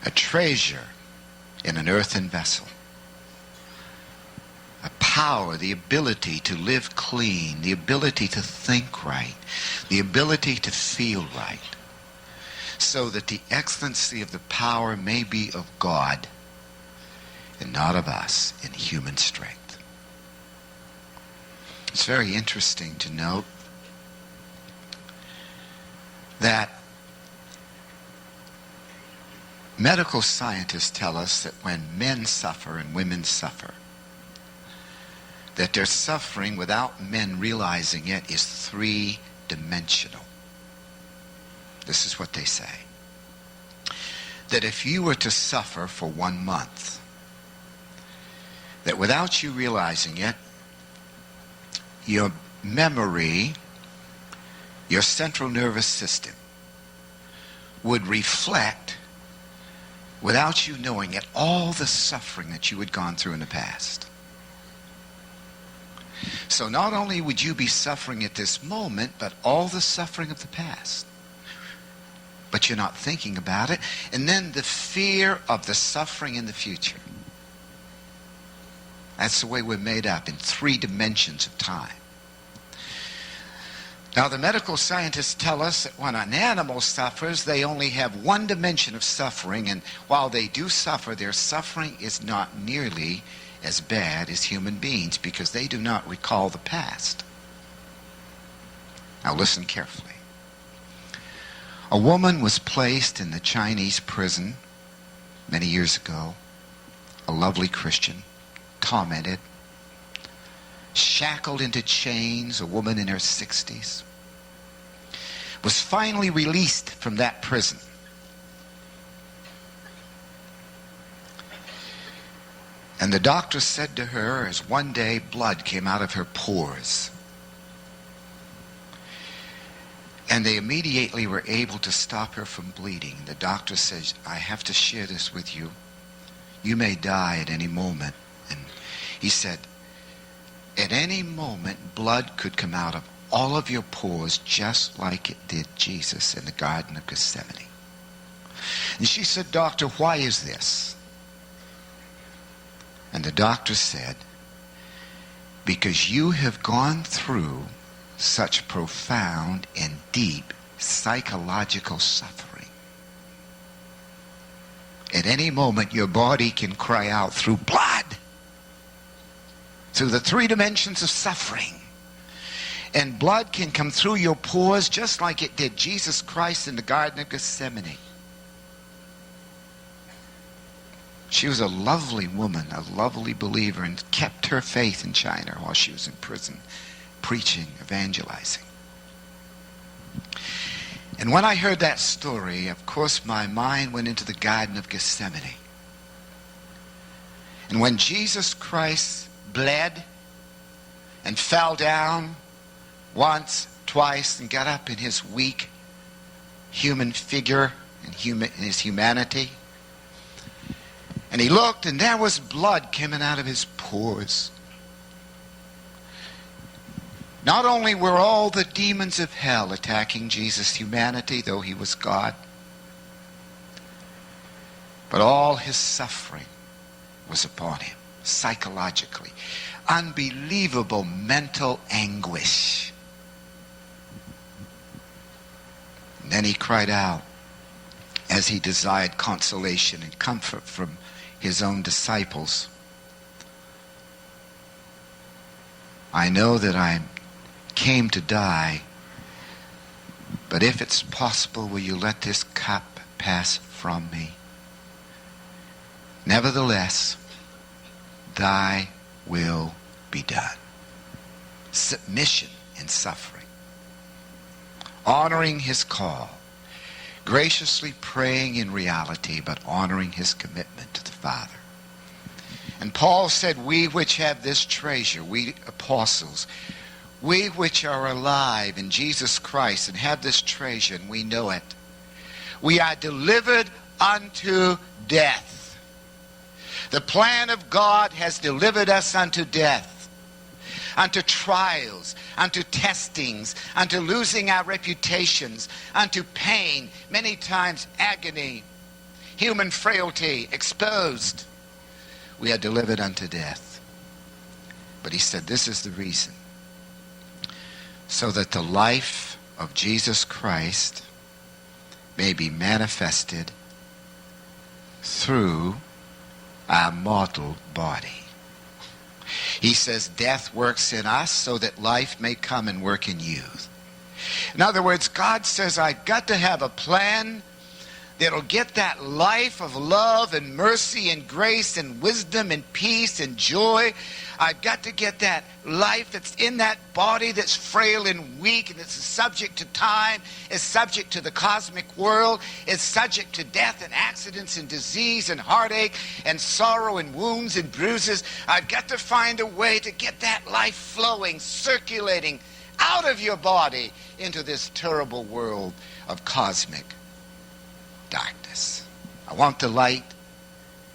a treasure in an earthen vessel. A power, the ability to live clean, the ability to think right, the ability to feel right, so that the excellency of the power may be of God and not of us in human strength. It's very interesting to note that medical scientists tell us that when men suffer and women suffer, that their suffering, without men realizing it, is three-dimensional. This is what they say. That if you were to suffer for 1 month, that without you realizing it, your memory, your central nervous system, would reflect, without you knowing it, all the suffering that you had gone through in the past. So not only would you be suffering at this moment, but all the suffering of the past. But you're not thinking about it. And then the fear of the suffering in the future. That's the way we're made up, in 3 dimensions of time. Now, the medical scientists tell us that when an animal suffers, they only have 1 dimension of suffering, and while they do suffer, their suffering is not nearly as bad as human beings because they do not recall the past. Now, listen carefully. A woman was placed in the Chinese prison many years ago, a lovely Christian, tormented, shackled into chains, a woman in her 60s, was finally released from that prison. And the doctor said to her, as one day blood came out of her pores, and they immediately were able to stop her from bleeding. The doctor says, I have to share this with you. You may die at any moment. And he said, at any moment, blood could come out of all of your pores just like it did Jesus in the Garden of Gethsemane. And she said, Doctor, why is this? And the doctor said, because you have gone through such profound and deep psychological suffering. At any moment, your body can cry out through blood, through the 3 dimensions of suffering. And blood can come through your pores just like it did Jesus Christ in the Garden of Gethsemane. She was a lovely woman, a lovely believer, and kept her faith in China while she was in prison, preaching, evangelizing. And when I heard that story, of course, my mind went into the Garden of Gethsemane. And when Jesus Christ bled and fell down once, twice, and got up in his weak human figure and his humanity, and he looked, and there was blood coming out of his pores. Not only were all the demons of hell attacking Jesus' humanity, though he was God, but all his suffering was upon him, psychologically. Unbelievable mental anguish. And then he cried out as he desired consolation and comfort from his own disciples. I know that I came to die, but if it's possible, will you let this cup pass from me? Nevertheless, thy will be done. Submission in suffering. Honoring his call. Graciously praying in reality, but honoring his commitment to the Father. And Paul said, we which have this treasure, we apostles, we which are alive in Jesus Christ and have this treasure, and we know it, we are delivered unto death. The plan of God has delivered us unto death, unto trials, unto testings, unto losing our reputations, unto pain, many times agony, human frailty exposed. We are delivered unto death. But he said this is the reason. So that the life of Jesus Christ may be manifested through our mortal body. He says death works in us so that life may come and work in you. In other words, God says I've got to have a plan that'll get that life of love and mercy and grace and wisdom and peace and joy. I've got to get that life that's in that body that's frail and weak and that's subject to time, is subject to the cosmic world, is subject to death and accidents and disease and heartache and sorrow and wounds and bruises. I've got to find a way to get that life flowing, circulating out of your body into this terrible world of cosmic darkness. I want the light